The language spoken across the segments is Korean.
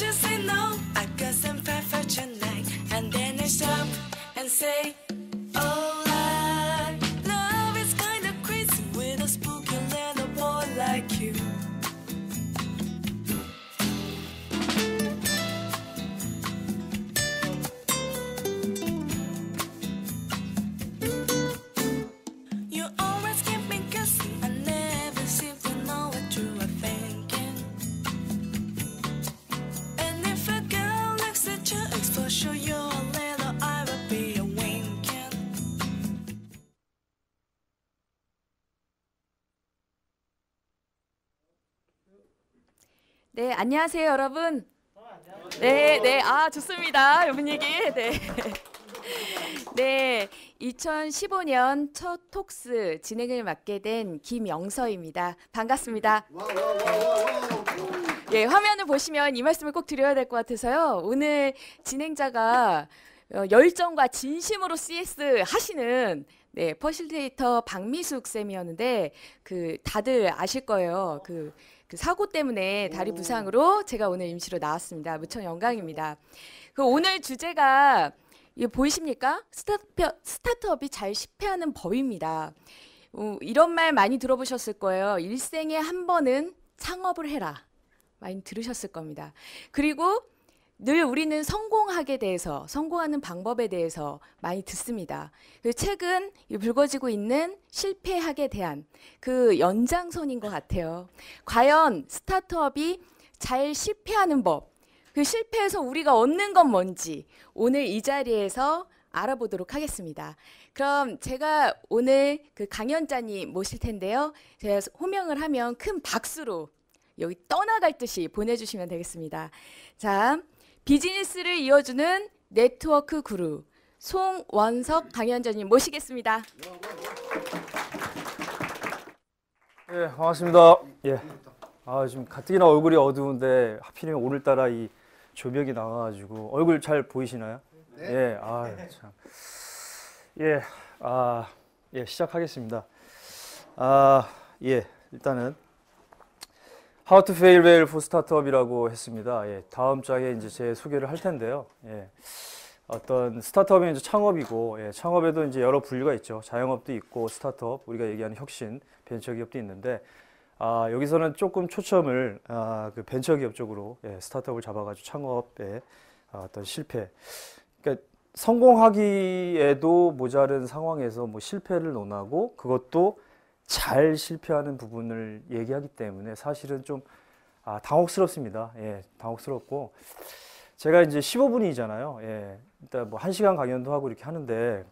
you say no? I got some fire for tonight. And then I stop and say, oh, love is kind of crazy with a spooky little boy like you. You always keep me guessing. I never seem to know what you are thinking. And if a girl looks at your ex, for sure you're a little, I will be a winking. 네, 안녕하세요, 여러분. 네, 좋습니다. 이 분위기. 네. 네, 2015년 첫 톡스 진행을 맡게 된 김영서입니다. 반갑습니다. 예, 화면을 보시면 이 말씀을 꼭 드려야 될 것 같아서요. 오늘 진행자가 열정과 진심으로 CS 하시는 퍼실테이터 박미숙 쌤이었는데 다들 아실 거예요. 그 사고 때문에 다리 부상으로 제가 오늘 임시로 나왔습니다. 무척 영광입니다. 오늘 주제가 이거 보이십니까? 스타트업이 잘 실패하는 법입니다. 이런 말 많이 들어보셨을 거예요. 일생에 한 번은 창업을 해라. 많이 들으셨을 겁니다. 그리고 늘 우리는 성공하게 대해서, 성공하는 방법에 대해서 많이 듣습니다. 최근 불거지고 있는 실패학에 대한 그 연장선인 것 같아요. 과연 스타트업이 잘 실패하는 법, 그 실패에서 우리가 얻는 건 뭔지 오늘 이 자리에서 알아보도록 하겠습니다. 그럼 제가 오늘 그 강연자님 모실 텐데요. 제가 호명을 하면 큰 박수로 여기 떠나갈 듯이 보내주시면 되겠습니다. 자, 비즈니스를 이어주는 네트워크 그루 송원석 강연자님 모시겠습니다. 예, 반갑습니다. 예. 지금 가뜩이나 얼굴이 어두운데 하필이면 오늘따라 이 조명이 나와가지고 얼굴 잘 보이시나요? 네. 예, 참. 예, 예, 시작하겠습니다. 예, 일단은 How to Fail Well for Startup이라고 했습니다. 예, 다음 장에 이제 제 소개를 할 텐데요. 예, 어떤 스타트업이 이제 창업이고, 예, 창업에도 이제 여러 분류가 있죠. 자영업도 있고, 스타트업, 우리가 얘기하는 혁신, 벤처기업도 있는데, 여기서는 조금 초점을 그 벤처기업 쪽으로, 예, 스타트업을 잡아가지고 창업의 어떤 실패. 그러니까 성공하기에도 모자른 상황에서 뭐 실패를 논하고 그것도 잘 실패하는 부분을 얘기하기 때문에 사실은 좀 당혹스럽습니다. 예, 당혹스럽고 제가 이제 15분이잖아요. 예, 일단 뭐 1시간 강연도 하고 이렇게 하는데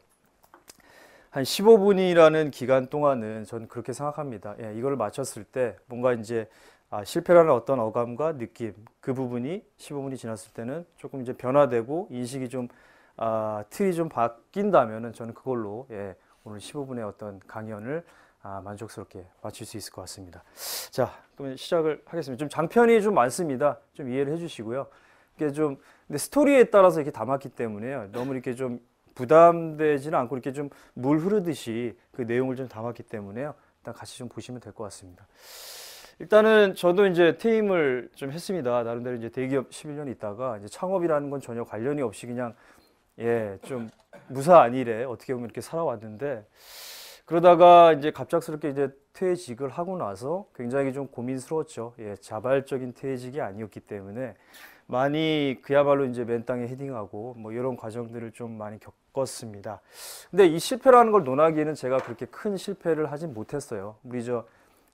한 15분이라는 기간 동안은 저는 그렇게 생각합니다. 예, 이걸 마쳤을 때 뭔가 이제 실패라는 어떤 어감과 느낌 그 부분이 15분이 지났을 때는 조금 이제 변화되고 인식이 좀 틀이 좀 바뀐다면은 저는 그걸로 예, 오늘 15분의 어떤 강연을 만족스럽게 마칠 수 있을 것 같습니다. 자, 그러면 시작을 하겠습니다. 좀 장편이 좀 많습니다. 좀 이해를 해주시고요. 이게 좀 근데 스토리에 따라서 이렇게 담았기 때문에요. 너무 이렇게 좀 부담되지는 않고 이렇게 좀 물 흐르듯이 그 내용을 좀 담았기 때문에요. 일단 같이 좀 보시면 될 것 같습니다. 일단은 저도 이제 퇴임을 좀 했습니다. 나름대로 이제 대기업 11년 있다가 이제 창업이라는 건 전혀 관련이 없이 그냥 예, 좀 무사한 일에 어떻게 보면 이렇게 살아왔는데. 그러다가 이제 갑작스럽게 이제 퇴직을 하고 나서 굉장히 좀 고민스러웠죠. 예, 자발적인 퇴직이 아니었기 때문에 많이 그야말로 이제 맨 땅에 헤딩하고 뭐 이런 과정들을 좀 많이 겪었습니다. 근데 이 실패라는 걸 논하기에는 제가 그렇게 큰 실패를 하진 못했어요. 우리 저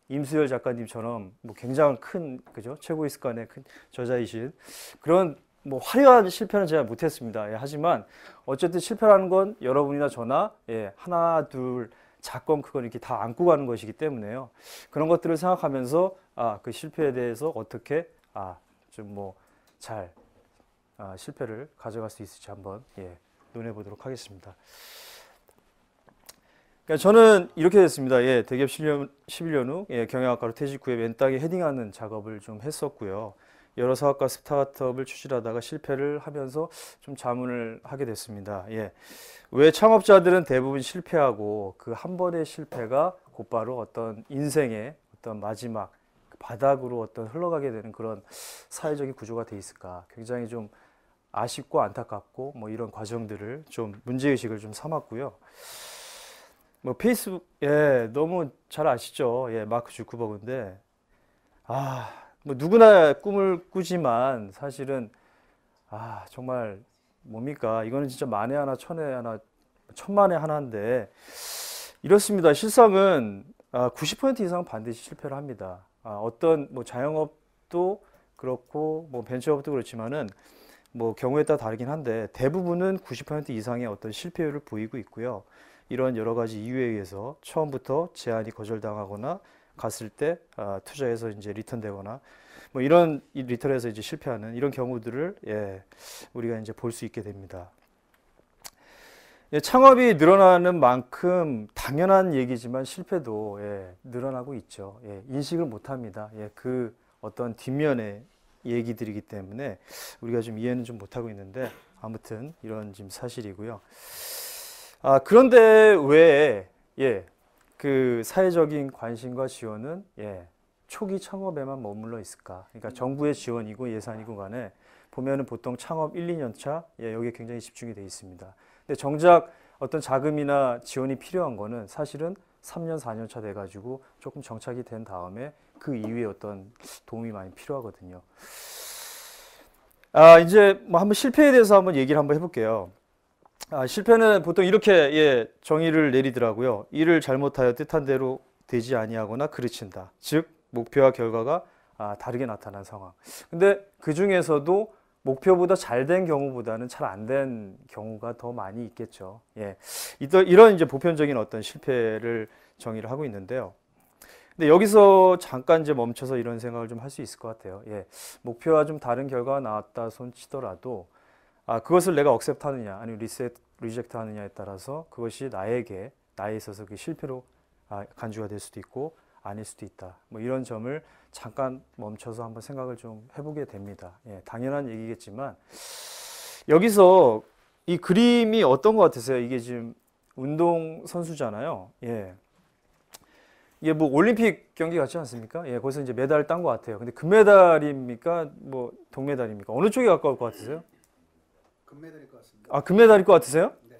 임수열 작가님처럼 뭐 굉장히 큰 그죠 최고의 습관의 큰 저자이신 그런 뭐 화려한 실패는 제가 못했습니다. 예, 하지만 어쨌든 실패라는 건 여러분이나 저나 예, 하나 둘 작건 그건 이렇게 다 안고 가는 것이기 때문에요. 그런 것들을 생각하면서 그 실패에 대해서 어떻게 좀 뭐 잘 실패를 가져갈 수 있을지 한번 예, 논해 보도록 하겠습니다. 그러니까 저는 이렇게 됐습니다. 예, 대기업 11년 후 예, 경영학과로 퇴직 후에 맨 땅에 헤딩하는 작업을 좀 했었고요. 여러 사업과 스타트업을 추진하다가 실패를 하면서 좀 자문을 하게 됐습니다. 예. 왜 창업자들은 대부분 실패하고 그 한 번의 실패가 곧바로 어떤 인생의 어떤 마지막 바닥으로 어떤 흘러가게 되는 그런 사회적인 구조가 돼 있을까? 굉장히 좀 아쉽고 안타깝고 뭐 이런 과정들을 좀 문제의식을 좀 삼았고요. 뭐 페이스북 너무 잘 아시죠? 마크 주크버그인데 뭐 누구나 꿈을 꾸지만 사실은 정말 뭡니까? 이거는 진짜 만에 하나 천에 하나 천만에 하나인데 이렇습니다. 실상은 90% 이상 반드시 실패를 합니다. 어떤 뭐 자영업도 그렇고 뭐 벤처업도 그렇지만은 뭐 경우에 따라 다르긴 한데 대부분은 90% 이상의 어떤 실패율을 보이고 있고요. 이런 여러 가지 이유에 의해서 처음부터 제안이 거절당하거나 갔을 때 투자해서 이제 리턴되거나 뭐 이런 리턴에서 이제 실패하는 이런 경우들을 우리가 이제 볼 수 있게 됩니다. 창업이 늘어나는 만큼 당연한 얘기지만 실패도 늘어나고 있죠. 인식을 못합니다. 그 어떤 뒷면의 얘기들이기 때문에 우리가 좀 이해는 좀 못하고 있는데 아무튼 이런 지금 사실이고요. 그런데 왜 그 사회적인 관심과 지원은 초기 창업에만 머물러 있을까? 그러니까 정부의 지원이고 예산이고 간에 보면은 보통 창업 1, 2년 차 여기에 굉장히 집중이 되어 있습니다. 근데 정작 어떤 자금이나 지원이 필요한 거는 사실은 3년, 4년 차 돼가지고 조금 정착이 된 다음에 그 이후에 어떤 도움이 많이 필요하거든요. 이제 뭐 한번 실패에 대해서 한번 얘기를 한번 해볼게요. 실패는 보통 이렇게 정의를 내리더라고요. 일을 잘못하여 뜻한 대로 되지 아니하거나 그르친다. 즉 목표와 결과가 다르게 나타난 상황. 근데 그 중에서도 목표보다 잘 된 경우보다는 잘 안 된 경우가 더 많이 있겠죠. 이런 이제 보편적인 어떤 실패를 정의를 하고 있는데요. 근데 여기서 잠깐 이제 멈춰서 이런 생각을 좀 할 수 있을 것 같아요. 목표와 좀 다른 결과가 나왔다 손치더라도 그것을 내가 억셉트 하느냐 아니면 리젝트 하느냐에 따라서 그것이 나에 있어서 그 실패로 간주가 될 수도 있고 아닐 수도 있다. 뭐 이런 점을 잠깐 멈춰서 한번 생각을 좀 해보게 됩니다. 당연한 얘기겠지만 여기서 이 그림이 어떤 것 같으세요? 이게 지금 운동 선수잖아요. 이게 뭐 올림픽 경기 같지 않습니까? 거기서 이제 메달을 딴 것 같아요. 근데 금메달입니까? 뭐 동메달입니까? 어느 쪽에 가까울 것 같으세요? 금메달일 것 같습니다. 금메달일 것 같으세요? 네.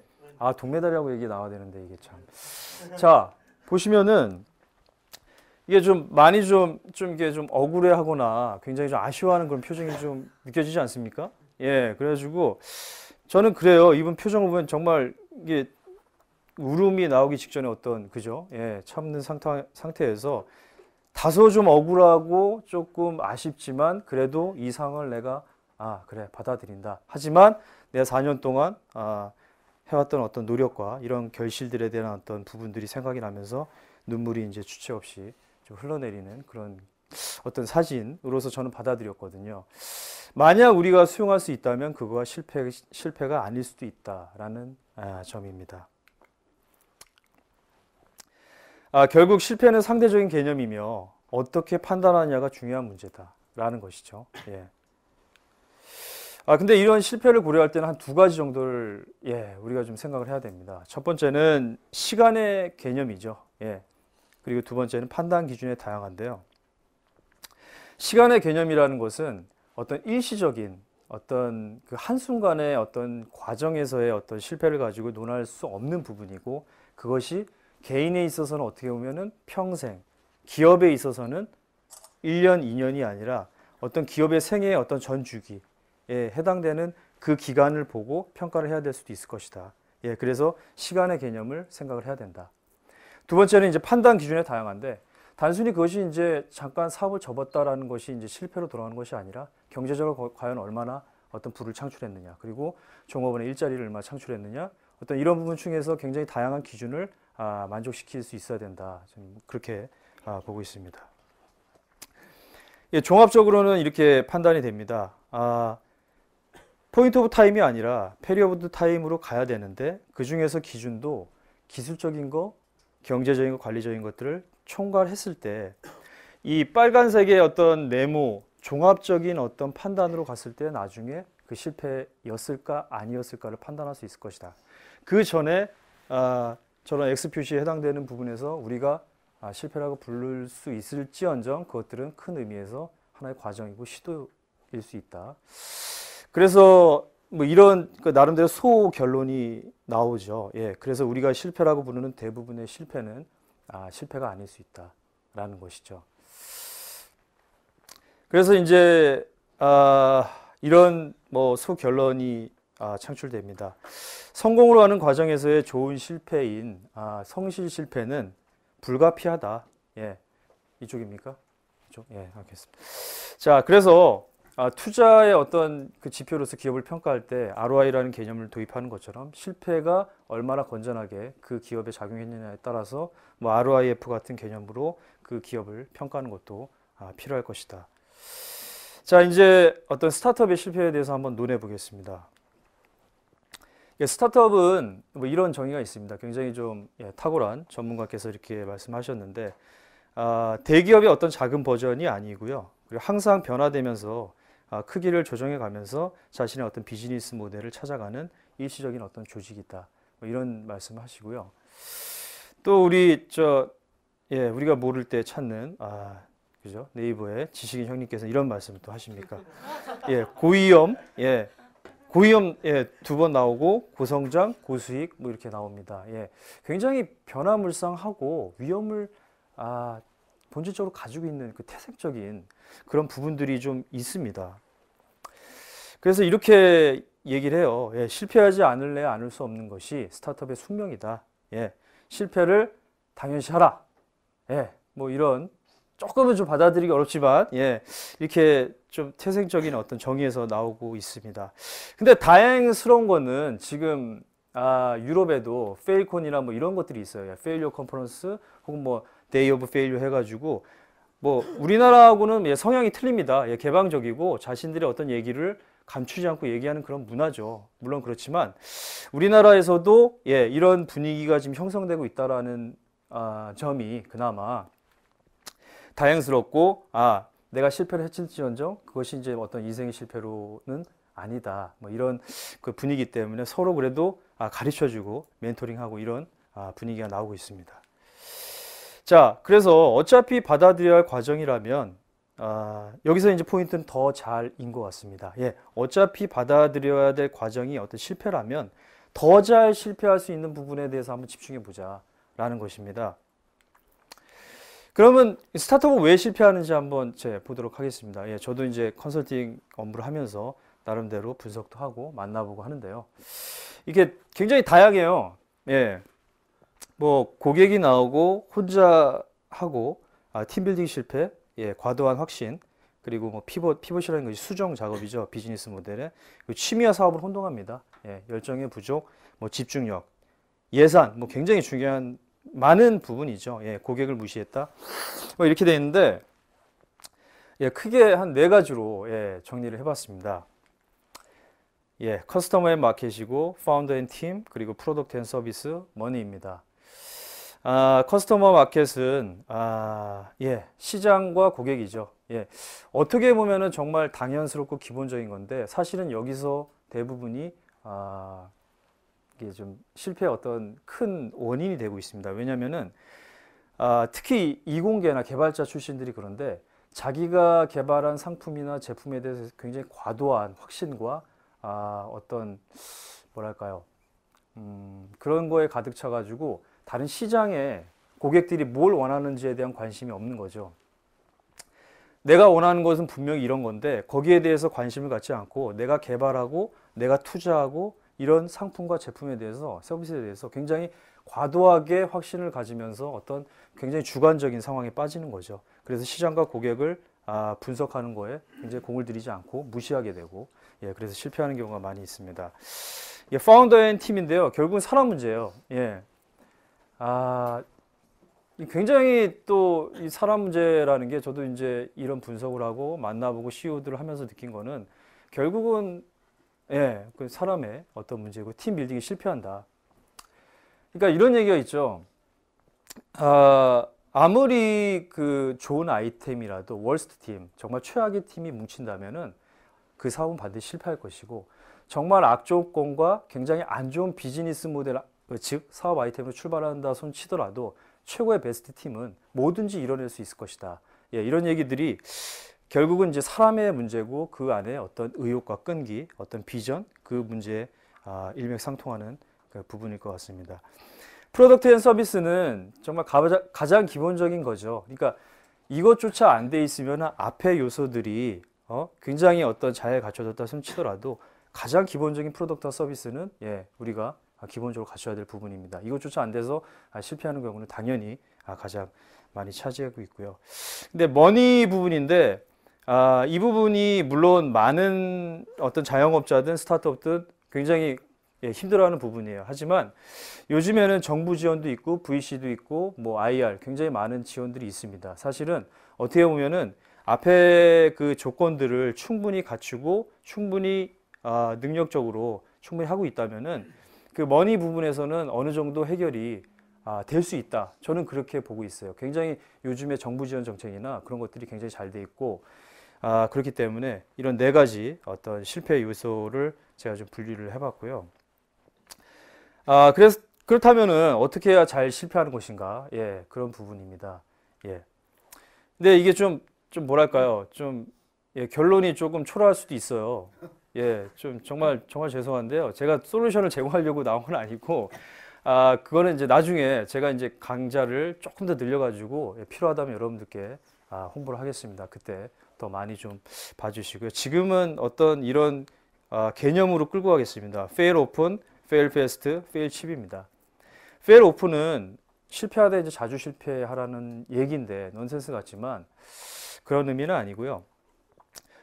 동메달이라고 얘기 나와야 되는데 이게 참. 자, 보시면은 이게 좀 많이 이게 좀 억울해하거나 굉장히 좀 아쉬워하는 그런 표정이 좀 느껴지지 않습니까? 그래가지고 저는 그래요. 이분 표정을 보면 정말 이게 울음이 나오기 직전에 어떤 그죠? 참는 상태에서 다소 좀 억울하고 조금 아쉽지만 그래도 이 상황을 내가 그래 받아들인다. 하지만 내가 4년 동안 해왔던 어떤 노력과 이런 결실들에 대한 어떤 부분들이 생각이 나면서 눈물이 이제 주체 없이 좀 흘러내리는 그런 어떤 사진으로서 저는 받아들였거든요. 만약 우리가 수용할 수 있다면 그거가 실패가 아닐 수도 있다라는 점입니다. 결국 실패는 상대적인 개념이며 어떻게 판단하냐가 중요한 문제다라는 것이죠. 근데 이런 실패를 고려할 때는 한 두 가지 정도를 우리가 좀 생각을 해야 됩니다. 첫 번째는 시간의 개념이죠. 그리고 두 번째는 판단 기준의 다양한데요. 시간의 개념이라는 것은 어떤 일시적인 어떤 그 한순간의 어떤 과정에서의 어떤 실패를 가지고 논할 수 없는 부분이고 그것이 개인에 있어서는 어떻게 보면은 평생, 기업에 있어서는 1년, 2년이 아니라 어떤 기업의 생애의 어떤 전 주기에 해당되는 그 기간을 보고 평가를 해야 될 수도 있을 것이다. 그래서 시간의 개념을 생각을 해야 된다. 두 번째는 이제 판단 기준에 다양한데 단순히 그것이 이제 잠깐 사업을 접었다라는 것이 이제 실패로 돌아가는 것이 아니라 경제적으로 과연 얼마나 어떤 부를 창출했느냐 그리고 종업원의 일자리를 얼마나 창출했느냐 어떤 이런 부분 중에서 굉장히 다양한 기준을 만족시킬 수 있어야 된다. 저는 그렇게 보고 있습니다. 종합적으로는 이렇게 판단이 됩니다. 포인트 오브 타임이 아니라 페리오드 오브 타임으로 가야 되는데 그 중에서 기준도 기술적인 거, 경제적인 거, 관리적인 것들을 총괄했을 때 이 빨간색의 어떤 네모, 종합적인 어떤 판단으로 갔을 때 나중에 그 실패였을까 아니었을까를 판단할 수 있을 것이다. 그 전에 저런 X 표시에 해당되는 부분에서 우리가 실패라고 부를 수 있을지언정 그것들은 큰 의미에서 하나의 과정이고 시도일 수 있다. 그래서 뭐 이런 나름대로 소 결론이 나오죠. 예, 그래서 우리가 실패라고 부르는 대부분의 실패는 실패가 아닐 수 있다라는 것이죠. 그래서 이제 이런 뭐 소 결론이 창출됩니다. 성공으로 가는 과정에서의 좋은 실패인 성실 실패는 불가피하다. 예, 이쪽입니까? 이쪽? 예, 알겠습니다. 자, 그래서 투자의 어떤 그 지표로서 기업을 평가할 때 ROI라는 개념을 도입하는 것처럼 실패가 얼마나 건전하게 그 기업에 작용했느냐에 따라서 뭐 ROIF 같은 개념으로 그 기업을 평가하는 것도 필요할 것이다. 자, 이제 어떤 스타트업의 실패에 대해서 한번 논해 보겠습니다. 스타트업은 뭐 이런 정의가 있습니다. 굉장히 좀 탁월한 전문가께서 이렇게 말씀하셨는데 대기업의 어떤 작은 버전이 아니고요. 그리고 항상 변화되면서 크기를 조정해 가면서 자신의 어떤 비즈니스 모델을 찾아가는 일시적인 어떤 조직이다. 뭐 이런 말씀을 하시고요. 또 우리가 모를 때 찾는 그죠? 네이버의 지식인 형님께서 이런 말씀을 또 하십니까? 예, 고위험, 두 번 나오고 고성장, 고수익 뭐 이렇게 나옵니다. 예, 굉장히 변화무쌍하고 위험을 본질적으로 가지고 있는 그 태생적인 그런 부분들이 좀 있습니다. 그래서 이렇게 얘기를 해요. 예, 실패하지 않을래 않을 수 없는 것이 스타트업의 숙명이다. 예, 실패를 당연시 하라. 예, 뭐 이런 조금은 좀 받아들이기 어렵지만 이렇게 좀 태생적인 어떤 정의에서 나오고 있습니다. 근데 다행스러운 거는 지금 유럽에도 페일콘이나 뭐 이런 것들이 있어요. 페일리어 컨퍼런스 혹은 뭐 데이 오브 페일리어 해가지고 뭐 우리나라하고는 성향이 틀립니다. 개방적이고 자신들의 어떤 얘기를 감추지 않고 얘기하는 그런 문화죠. 물론 그렇지만 우리나라에서도 이런 분위기가 지금 형성되고 있다라는 점이 그나마 다행스럽고 내가 실패를 했을지언정 그것이 이제 어떤 인생의 실패로는 아니다. 뭐 이런 그 분위기 때문에 서로 그래도 가르쳐주고 멘토링하고 이런 분위기가 나오고 있습니다. 자, 그래서 어차피 받아들여야 할 과정이라면 여기서 이제 포인트는 더 잘인 것 같습니다. 어차피 받아들여야 될 과정이 어떤 실패라면 더 잘 실패할 수 있는 부분에 대해서 한번 집중해 보자라는 것입니다. 그러면 스타트업은 왜 실패하는지 한번 보도록 하겠습니다. 저도 이제 컨설팅 업무를 하면서 나름대로 분석도 하고 만나보고 하는데요. 이게 굉장히 다양해요. 뭐 고객이 나오고 혼자 하고 팀빌딩 실패, 과도한 확신, 그리고 뭐 피벗이라는 것이 수정 작업이죠. 비즈니스 모델에. 그리고 취미와 사업을 혼동합니다. 열정의 부족, 뭐 집중력, 예산, 뭐 굉장히 중요한 많은 부분이죠. 고객을 무시했다. 뭐 이렇게 되어 있는데 크게 한 4가지로 정리를 해봤습니다. 커스터머 앤 마켓이고 파운더 앤 팀, 그리고 프로덕트 앤 서비스, 머니입니다. 커스터머 마켓은 시장과 고객이죠. 어떻게 보면은 정말 당연스럽고 기본적인 건데 사실은 여기서 대부분이 이게 좀 실패의 어떤 큰 원인이 되고 있습니다. 왜냐하면은 특히 이공계나 개발자 출신들이 그런데 자기가 개발한 상품이나 제품에 대해서 굉장히 과도한 확신과 어떤 뭐랄까요 그런 거에 가득 차가지고 다른 시장에 고객들이 뭘 원하는지에 대한 관심이 없는 거죠. 내가 원하는 것은 분명히 이런 건데 거기에 대해서 관심을 갖지 않고 내가 개발하고 내가 투자하고 이런 상품과 제품에 대해서 서비스에 대해서 굉장히 과도하게 확신을 가지면서 어떤 굉장히 주관적인 상황에 빠지는 거죠. 그래서 시장과 고객을 분석하는 거에 굉장히 공을 들이지 않고 무시하게 되고 그래서 실패하는 경우가 많이 있습니다. 파운더 앤 팀인데요. 결국은 사람 문제예요. 굉장히 또 이 사람 문제라는 게 저도 이제 이런 분석을 하고 만나보고 CEO들을 하면서 느낀 거는 결국은 그 사람의 어떤 문제고 팀 빌딩이 실패한다. 그러니까 이런 얘기가 있죠. 아무리 그 좋은 아이템이라도 월스트 팀, 정말 최악의 팀이 뭉친다면은 그 사업은 반드시 실패할 것이고 정말 악조건과 굉장히 안 좋은 비즈니스 모델, 즉 사업 아이템으로 출발한다 손 치더라도 최고의 베스트 팀은 뭐든지 이뤄낼 수 있을 것이다. 예, 이런 얘기들이 결국은 이제 사람의 문제고 그 안에 어떤 의욕과 끈기, 어떤 비전, 그 문제에 일맥상통하는 그 부분일 것 같습니다. 프로덕트 앤 서비스는 정말 가장 기본적인 거죠. 그러니까 이것조차 안 돼 있으면 앞의 요소들이 굉장히 어떤 잘 갖춰졌다 치더라도 가장 기본적인 프로덕트와 서비스는 우리가 기본적으로 갖춰야 될 부분입니다. 이것조차 안 돼서 실패하는 경우는 당연히 가장 많이 차지하고 있고요. 근데 머니 부분인데 이 부분이 물론 많은 어떤 자영업자든 스타트업든 굉장히 힘들어하는 부분이에요. 하지만 요즘에는 정부 지원도 있고 VC도 있고 뭐 IR 굉장히 많은 지원들이 있습니다. 사실은 어떻게 보면은 앞에 그 조건들을 충분히 갖추고 충분히 능력적으로 충분히 하고 있다면은 그 머니 부분에서는 어느 정도 해결이 될 수 있다. 저는 그렇게 보고 있어요. 굉장히 요즘에 정부 지원 정책이나 그런 것들이 굉장히 잘 돼 있고 그렇기 때문에 이런 네 가지 어떤 실패 요소를 제가 좀 분리를 해봤고요. 그렇다면은 어떻게 해야 잘 실패하는 것인가? 예, 그런 부분입니다. 예. 근데 이게 좀 뭐랄까요? 결론이 조금 초라할 수도 있어요. 예, 정말 죄송한데요. 제가 솔루션을 제공하려고 나온 건 아니고, 그거는 이제 나중에 제가 이제 강좌를 조금 더 늘려가지고 필요하다면 여러분들께 홍보를 하겠습니다. 그때 더 많이 좀 봐주시고요. 지금은 어떤 이런 개념으로 끌고 가겠습니다. fail open, fail fast, fail cheap입니다. fail open은 실패하다 이제 자주 실패하라는 얘기인데 넌센스 같지만 그런 의미는 아니고요.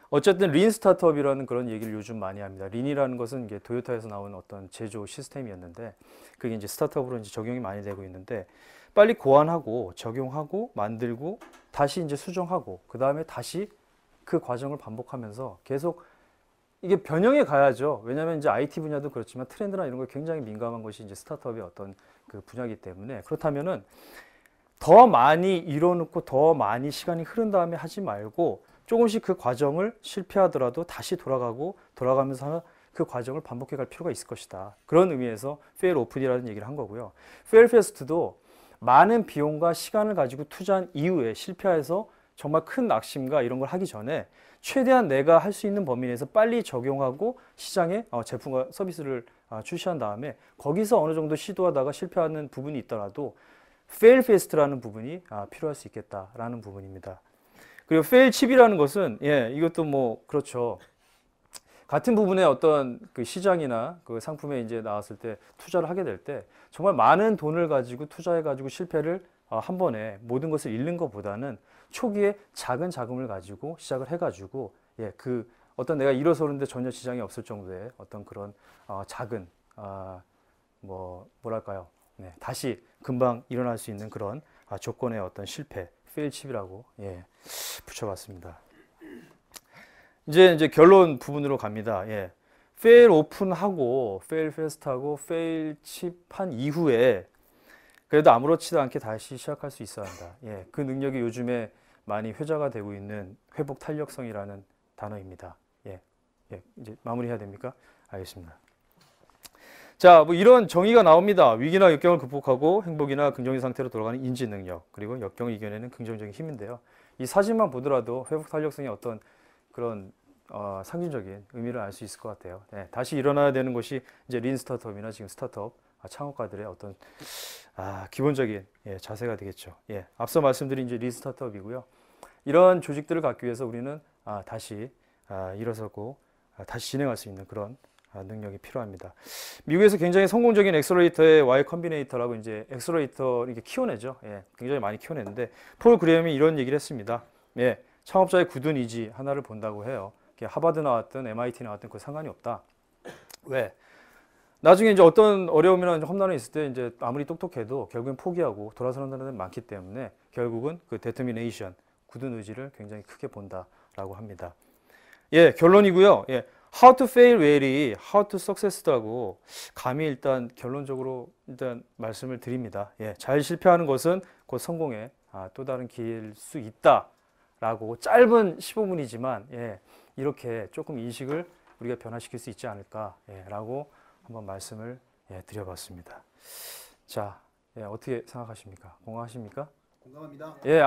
어쨌든 린 스타트업이라는 그런 얘기를 요즘 많이 합니다. 린이라는 것은 이게 도요타에서 나온 어떤 제조 시스템이었는데 그게 이제 스타트업으로 이제 적용이 많이 되고 있는데 빨리 고안하고 적용하고 만들고 다시 이제 수정하고 그 다음에 다시 그 과정을 반복하면서 계속 이게 변형해 가야죠. 왜냐하면 이제 IT 분야도 그렇지만 트렌드나 이런 거 굉장히 민감한 것이 이제 스타트업의 어떤 그 분야이기 때문에 그렇다면은 더 많이 이뤄놓고 더 많이 시간이 흐른 다음에 하지 말고 조금씩 그 과정을 실패하더라도 다시 돌아가면서 그 과정을 반복해 갈 필요가 있을 것이다. 그런 의미에서 fail open이라는 얘기를 한 거고요. fail fast도 많은 비용과 시간을 가지고 투자한 이후에 실패해서 정말 큰 낙심과 이런 걸 하기 전에 최대한 내가 할 수 있는 범위 내에서 빨리 적용하고 시장에 제품과 서비스를 출시한 다음에 거기서 어느 정도 시도하다가 실패하는 부분이 있더라도 fail fast라는 부분이 필요할 수 있겠다라는 부분입니다. 그리고 fail cheap이라는 것은 이것도 뭐 그렇죠. 같은 부분에 어떤 그 시장이나 그 상품에 이제 나왔을 때 투자를 하게 될 때 정말 많은 돈을 가지고 투자해 가지고 실패를 한 번에 모든 것을 잃는 것보다는 초기에 작은 자금을 가지고 시작을 해 가지고 그 어떤 내가 일어서는데 전혀 지장이 없을 정도의 어떤 그런 작은 뭐랄까요? 다시 금방 일어날 수 있는 그런 조건의 어떤 실패, fail cheap이라고 붙여봤습니다. 이제 결론 부분으로 갑니다. fail open하고 fail fast하고 fail cheap한 이후에 그래도 아무렇지도 않게 다시 시작할 수 있어야 한다. 그 능력이 요즘에 많이 회자가 되고 있는 회복 탄력성이라는 단어입니다. 이제 마무리해야 됩니까? 알겠습니다. 자, 뭐 이런 정의가 나옵니다. 위기나 역경을 극복하고 행복이나 긍정의 상태로 돌아가는 인지 능력, 그리고 역경을 이겨내는 긍정적인 힘인데요. 이 사진만 보더라도 회복 탄력성의 어떤 그런 상징적인 의미를 알 수 있을 것 같아요. 다시 일어나야 되는 것이 이제 린 스타트업이나 지금 스타트업 창업가들의 어떤 기본적인 자세가 되겠죠. 앞서 말씀드린 이제 린 스타트업이고요. 이런 조직들을 갖기 위해서 우리는 다시 일어서고 다시 진행할 수 있는 그런 능력이 필요합니다. 미국에서 굉장히 성공적인 엑셀러레이터의 Y 컴비네이터라고 이제 엑셀러레이터 이렇게 키워내죠. 굉장히 많이 키워내는데 폴 그레엄이 이런 얘기를 했습니다. 창업자의 굳은 의지 하나를 본다고 해요. 하버드 나왔든 MIT 나왔든 그 상관이 없다. 왜? 나중에 이제 어떤 어려움이나 험난이 있을 때 이제 아무리 똑똑해도 결국엔 포기하고 돌아서는 사람들이 많기 때문에 결국은 그 determination, 굳은 의지를 굉장히 크게 본다라고 합니다. 결론이고요. How to fail well이 How to success라고 감히 일단 결론적으로 일단 말씀을 드립니다. 잘 실패하는 것은 곧 성공의 또 다른 길일 수 있다라고 짧은 15분이지만 이렇게 조금 인식을 우리가 변화시킬 수 있지 않을까라고 한번 말씀을 드려봤습니다. 자, 예, 어떻게 생각하십니까? 공감하십니까? 공감합니다. 예,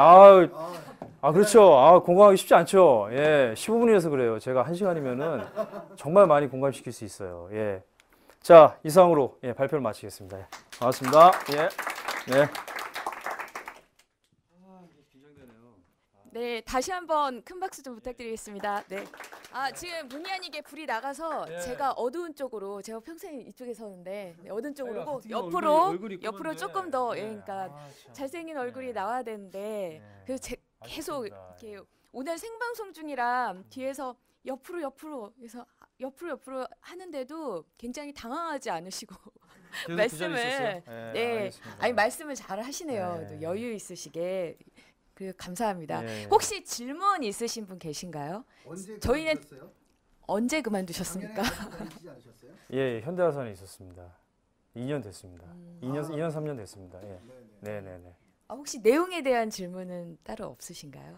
그렇죠. 공감하기 쉽지 않죠. 예, 15분이라서 그래요. 제가 1시간이면은 정말 많이 공감시킬 수 있어요. 예. 자, 이상으로 예, 발표를 마치겠습니다. 예, 반갑습니다. 예. 네. 네, 다시 한번 큰 박수 좀 부탁드리겠습니다. 네. 지금 본의 아니게 불이 나가서 예. 제가 어두운 쪽으로, 제가 평소에 이쪽에 서는데 네, 어두운 쪽으로 아이고, 고 어떻게 옆으로 이쁘면데. 조금 더 네. 그러니까 참. 잘생긴 얼굴이 네. 나와야 되는데 네. 그래서 계속 알겠습니다. 이렇게 오늘 생방송 중이라 뒤에서 옆으로 그래서 옆으로 하는데도 굉장히 당황하지 않으시고 계속 말씀을 그 자리에 있었어요? 네. 알겠습니다. 말씀을 잘 하시네요. 네. 또 여유 있으시게. 감사합니다. 예. 혹시 질문 있으신 분 계신가요? 언제 저희는 그만두셨어요? 언제 그만두셨습니까? 작년에 다니시지 않으셨어요? 예, 현대화산에 있었습니다. 2년 됐습니다. 2년 3년 됐습니다. 예. 네네. 네, 네. 혹시 내용에 대한 질문은 따로 없으신가요?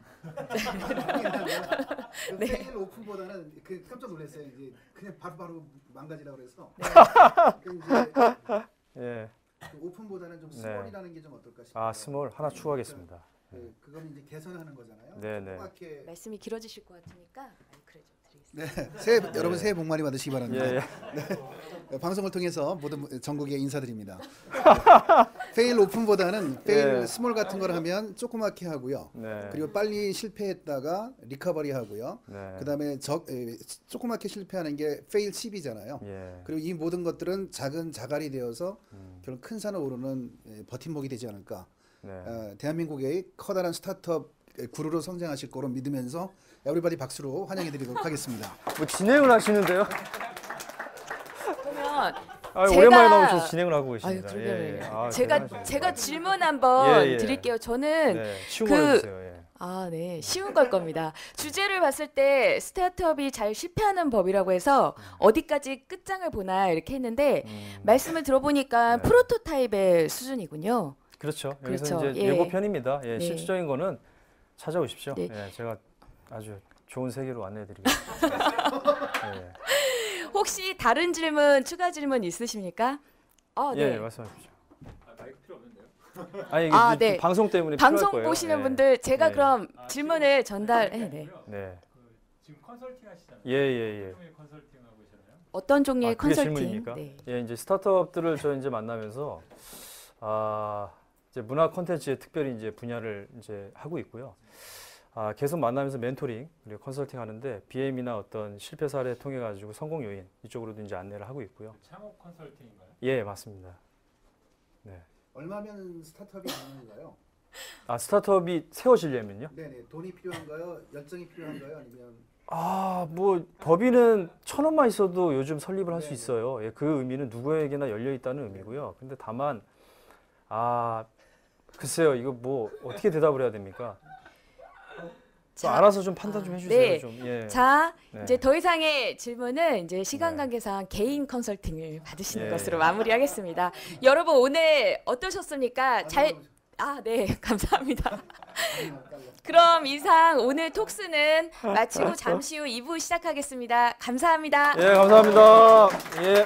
네. 페일 오픈보다는 깜짝 놀랐어요. 이제 그냥 바로 망가지라고 그래서. 예. 오픈보다는 좀 네. 스몰이라는 게 좀 어떨까 싶어요. 스몰 하나 추가하겠습니다. 그건 이제 개선하는 거잖아요. 네네. 조그맣게. 말씀이 길어지실 것 같으니까 마이크를 좀 드리겠습니다. 네, 여러분 새해 복 많이 받으시기 바랍니다. 예, 예. 네, 방송을 통해서 모든 전국에 인사드립니다. 페일 오픈보다는 페일 예. 스몰 같은 걸 하면 조그맣게 하고요. 네. 그리고 빨리 실패했다가 리커버리 하고요. 네. 그다음에 조그맣게 실패하는 게 페일 10이잖아요. 예. 그리고 이 모든 것들은 작은 자갈이 되어서 음. 결국 큰 산을 오르는 버팀목이 되지 않을까. 네. 대한민국의 커다란 스타트업 구루로 성장하실 거로 믿으면서 에브리바디 박수로 환영해드리도록 하겠습니다. 뭐 진행을 하시는데요? 그러면 오랜만에 나오셔서 진행을 하고 아유, 계십니다. 그러게요. 대단하십니다. 제가 질문 한번 예, 예. 드릴게요. 저는 네, 쉬운 거 해주세요. 예. 네. 쉬운 걸 겁니다. 주제를 봤을 때 스타트업이 잘 실패하는 법이라고 해서 어디까지 끝장을 보나 이렇게 했는데 말씀을 들어보니까 네. 프로토타입의 수준이군요. 그렇죠. 그렇죠. 여기서 이제 예. 예고편입니다. 예, 네. 실질적인 거는 찾아오십시오. 네. 예, 제가 아주 좋은 세계로 안내해드리겠습니다. 예. 혹시 다른 질문, 추가 질문 있으십니까? 예, 네. 말씀하십시오. 마이크 필요 없는데요? 아니 이게 이제 네. 방송 때문에 방송 필요할 거예요. 보시는 예. 분들 제가 네. 그럼 질문을 전달해. 네. 네. 지금 컨설팅 하시잖아요. 예. 종의 컨설팅 하고 계시나요? 어떤 종류의 그게 컨설팅? 질문입니까? 네. 예, 이제 스타트업들을 저 이제 만나면서 이제 문화 콘텐츠에 특별히 이제 분야를 이제 하고 있고요. 계속 만나면서 멘토링 그리고 컨설팅 하는데 BM이나 어떤 실패 사례 통해 가지고 성공 요인 이쪽으로도 이제 안내를 하고 있고요. 창업 컨설팅인가요? 예, 맞습니다. 네. 얼마면 스타트업이 가능한가요? 스타트업이 세워지려면요? 네네, 돈이 필요한가요? 열정이 필요한가요? 아니면 뭐 법인은 1,000원만 있어도 요즘 설립을 할 수 네네. 있어요. 예, 그 의미는 누구에게나 열려 있다는 의미고요. 근데 다만 글쎄요, 이거 뭐 어떻게 대답을 해야 됩니까? 자, 알아서 좀 판단 좀 해주세요. 네. 좀. 예. 자, 네. 이제 더 이상의 질문은 이제 시간 네. 관계상 개인 컨설팅을 받으시는 예. 것으로 마무리하겠습니다. 여러분 오늘 어떠셨습니까? 네, 감사합니다. 그럼 이상 오늘 톡스는 마치고 잠시 후 2부 시작하겠습니다. 감사합니다. 예, 감사합니다. 예.